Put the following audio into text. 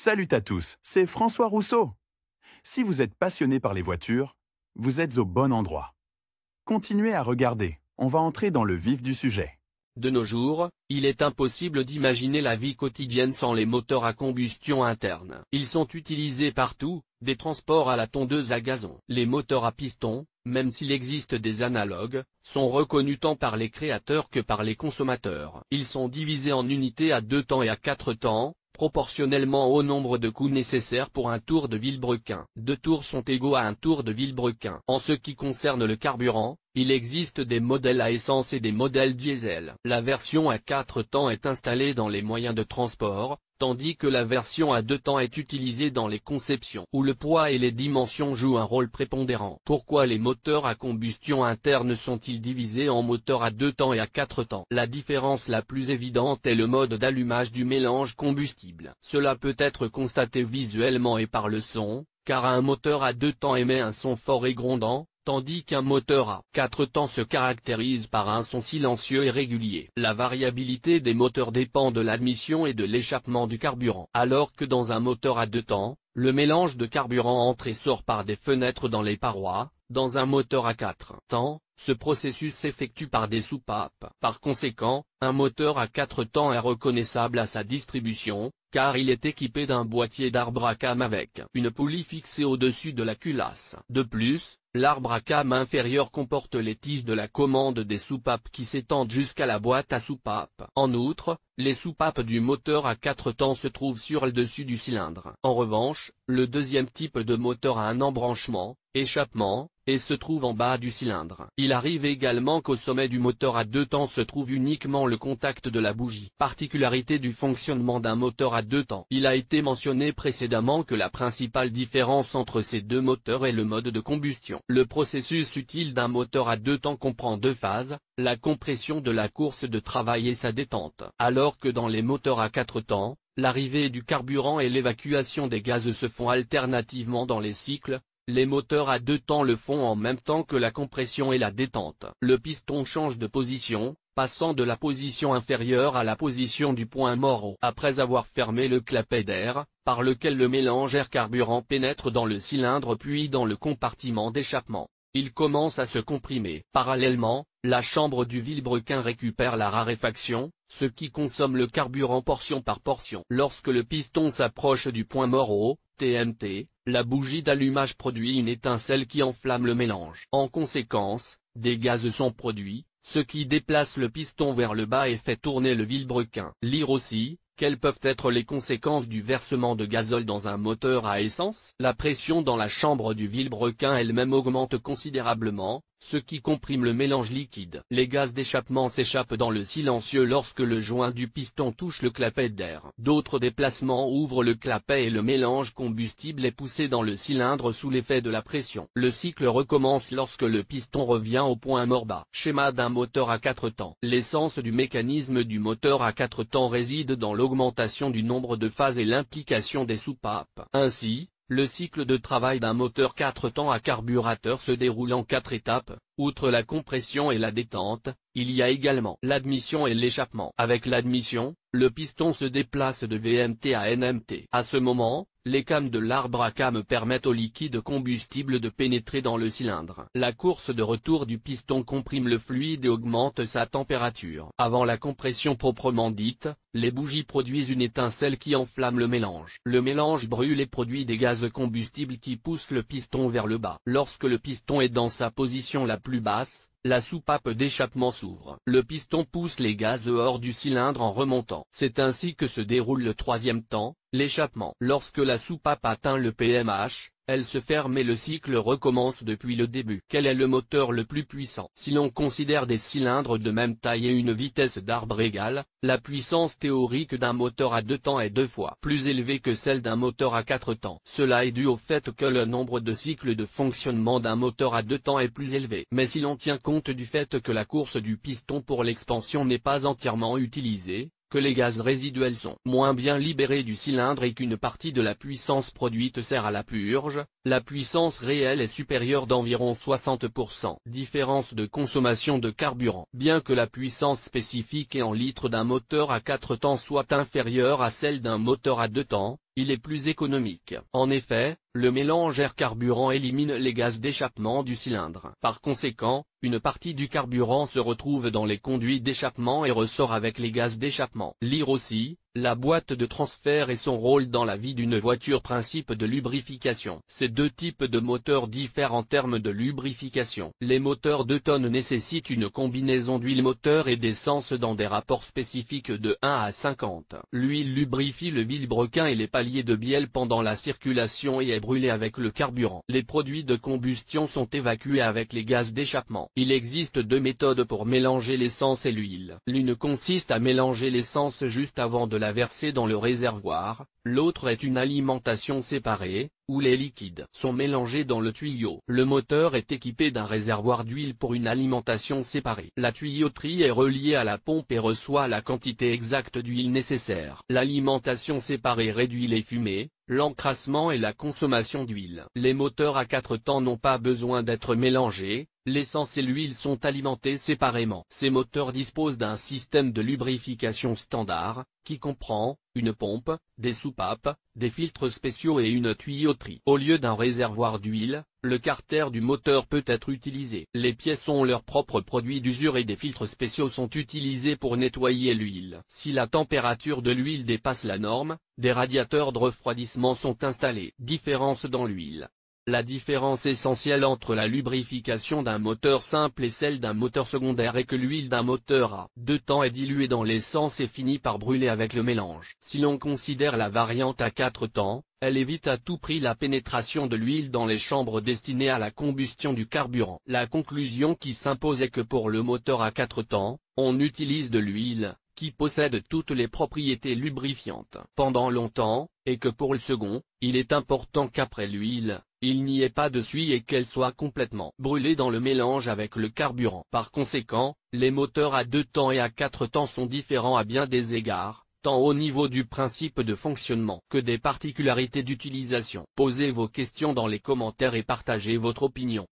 Salut à tous, c'est François Rousseau. Si vous êtes passionné par les voitures, vous êtes au bon endroit. Continuez à regarder, on va entrer dans le vif du sujet. De nos jours, il est impossible d'imaginer la vie quotidienne sans les moteurs à combustion interne. Ils sont utilisés partout, des transports à la tondeuse à gazon. Les moteurs à piston, même s'il existe des analogues, sont reconnus tant par les créateurs que par les consommateurs. Ils sont divisés en unités à 2 temps et à 4 temps, proportionnellement au nombre de coups nécessaires pour un tour de vilebrequin. 2 tours sont égaux à un tour de vilebrequin. En ce qui concerne le carburant, il existe des modèles à essence et des modèles diesel. La version à 4 temps est installée dans les moyens de transport, tandis que la version à 2 temps est utilisée dans les conceptions où le poids et les dimensions jouent un rôle prépondérant. Pourquoi les moteurs à combustion interne sont-ils divisés en moteurs à 2 temps et à 4 temps? La différence la plus évidente est le mode d'allumage du mélange combustible. Cela peut être constaté visuellement et par le son, car un moteur à 2 temps émet un son fort et grondant, tandis qu'un moteur à 4 temps se caractérise par un son silencieux et régulier. La variabilité des moteurs dépend de l'admission et de l'échappement du carburant. Alors que dans un moteur à 2 temps, le mélange de carburant entre et sort par des fenêtres dans les parois, dans un moteur à 4 temps, ce processus s'effectue par des soupapes. Par conséquent, un moteur à 4 temps est reconnaissable à sa distribution, car il est équipé d'un boîtier d'arbre à cames avec une poulie fixée au-dessus de la culasse. De plus, l'arbre à cames inférieur comporte les tiges de la commande des soupapes qui s'étendent jusqu'à la boîte à soupapes. En outre, les soupapes du moteur à 4 temps se trouvent sur le dessus du cylindre. En revanche, le deuxième type de moteur a un embranchement, échappement, et se trouve en bas du cylindre. Il arrive également qu'au sommet du moteur à 2 temps se trouve uniquement le contact de la bougie. Particularité du fonctionnement d'un moteur à 2 temps. Il a été mentionné précédemment que la principale différence entre ces deux moteurs est le mode de combustion. Le processus utile d'un moteur à 2 temps comprend 2 phases, la compression de la course de travail et sa détente. Alors que dans les moteurs à 4 temps, l'arrivée du carburant et l'évacuation des gaz se font alternativement dans les cycles, les moteurs à 2 temps le font en même temps que la compression et la détente. Le piston change de position, passant de la position inférieure à la position du point mort après avoir fermé le clapet d'air, par lequel le mélange air-carburant pénètre dans le cylindre puis dans le compartiment d'échappement. Il commence à se comprimer. Parallèlement, la chambre du vilebrequin récupère la raréfaction, ce qui consomme le carburant portion par portion. Lorsque le piston s'approche du point mort TMT, la bougie d'allumage produit une étincelle qui enflamme le mélange. En conséquence, des gaz sont produits, ce qui déplace le piston vers le bas et fait tourner le vilebrequin. Lire aussi, quelles peuvent être les conséquences du versement de gazole dans un moteur à essence? La pression dans la chambre du vilebrequin elle-même augmente considérablement, ce qui comprime le mélange liquide. Les gaz d'échappement s'échappent dans le silencieux lorsque le joint du piston touche le clapet d'air. D'autres déplacements ouvrent le clapet et le mélange combustible est poussé dans le cylindre sous l'effet de la pression. Le cycle recommence lorsque le piston revient au point mort bas. Schéma d'un moteur à 4 temps. L'essence du mécanisme du moteur à 4 temps réside dans l'augmentation du nombre de phases et l'implication des soupapes. Ainsi, le cycle de travail d'un moteur 4 temps à carburateur se déroule en 4 étapes. Outre la compression et la détente, il y a également l'admission et l'échappement. Avec l'admission, le piston se déplace de VMT à NMT. À ce moment, les cames de l'arbre à cames permettent au liquide combustible de pénétrer dans le cylindre. La course de retour du piston comprime le fluide et augmente sa température. Avant la compression proprement dite, les bougies produisent une étincelle qui enflamme le mélange. Le mélange brûle et produit des gaz combustibles qui poussent le piston vers le bas. Lorsque le piston est dans sa position la plus basse, la soupape d'échappement s'ouvre. Le piston pousse les gaz hors du cylindre en remontant. C'est ainsi que se déroule le troisième temps, l'échappement. Lorsque la soupape atteint le PMH, elle se ferme et le cycle recommence depuis le début. Quel est le moteur le plus puissant? Si l'on considère des cylindres de même taille et une vitesse d'arbre égale, la puissance théorique d'un moteur à 2 temps est 2 fois plus élevée que celle d'un moteur à 4 temps. Cela est dû au fait que le nombre de cycles de fonctionnement d'un moteur à 2 temps est plus élevé. Mais si l'on tient compte du fait que la course du piston pour l'expansion n'est pas entièrement utilisée, que les gaz résiduels sont moins bien libérés du cylindre et qu'une partie de la puissance produite sert à la purge, la puissance réelle est supérieure d'environ 60%. Différence de consommation de carburant. Bien que la puissance spécifique et en litres d'un moteur à 4 temps soit inférieure à celle d'un moteur à 2 temps, il est plus économique. En effet, le mélange air-carburant élimine les gaz d'échappement du cylindre. Par conséquent, une partie du carburant se retrouve dans les conduits d'échappement et ressort avec les gaz d'échappement. Lire aussi, la boîte de transfert et son rôle dans la vie d'une voiture. Principe de lubrification. Ces deux types de moteurs diffèrent en termes de lubrification. Les moteurs 2 tonnes nécessitent une combinaison d'huile moteur et d'essence dans des rapports spécifiques de 1 à 50. L'huile lubrifie le vilebrequin et les paliers de bielle pendant la circulation et est brûlée avec le carburant. Les produits de combustion sont évacués avec les gaz d'échappement. Il existe deux méthodes pour mélanger l'essence et l'huile. L'une consiste à mélanger l'essence juste avant de la verser dans le réservoir, l'autre est une alimentation séparée, où les liquides sont mélangés dans le tuyau. Le moteur est équipé d'un réservoir d'huile pour une alimentation séparée. La tuyauterie est reliée à la pompe et reçoit la quantité exacte d'huile nécessaire. L'alimentation séparée réduit les fumées, l'encrassement et la consommation d'huile. Les moteurs à 4 temps n'ont pas besoin d'être mélangés, l'essence et l'huile sont alimentés séparément. Ces moteurs disposent d'un système de lubrification standard, qui comprend une pompe, des soupapes, des filtres spéciaux et une tuyauterie. Au lieu d'un réservoir d'huile, le carter du moteur peut être utilisé. Les pièces ont leurs propres produits d'usure et des filtres spéciaux sont utilisés pour nettoyer l'huile. Si la température de l'huile dépasse la norme, des radiateurs de refroidissement sont installés. Différence dans l'huile. La différence essentielle entre la lubrification d'un moteur simple et celle d'un moteur secondaire est que l'huile d'un moteur à 2 temps est diluée dans l'essence et finit par brûler avec le mélange. Si l'on considère la variante à 4 temps, elle évite à tout prix la pénétration de l'huile dans les chambres destinées à la combustion du carburant. La conclusion qui s'impose est que pour le moteur à 4 temps, on utilise de l'huile, qui possède toutes les propriétés lubrifiantes pendant longtemps, et que pour le second, il est important qu'après l'huile, il n'y ait pas de suie et qu'elle soit complètement brûlée dans le mélange avec le carburant. Par conséquent, les moteurs à 2 temps et à 4 temps sont différents à bien des égards, tant au niveau du principe de fonctionnement que des particularités d'utilisation. Posez vos questions dans les commentaires et partagez votre opinion.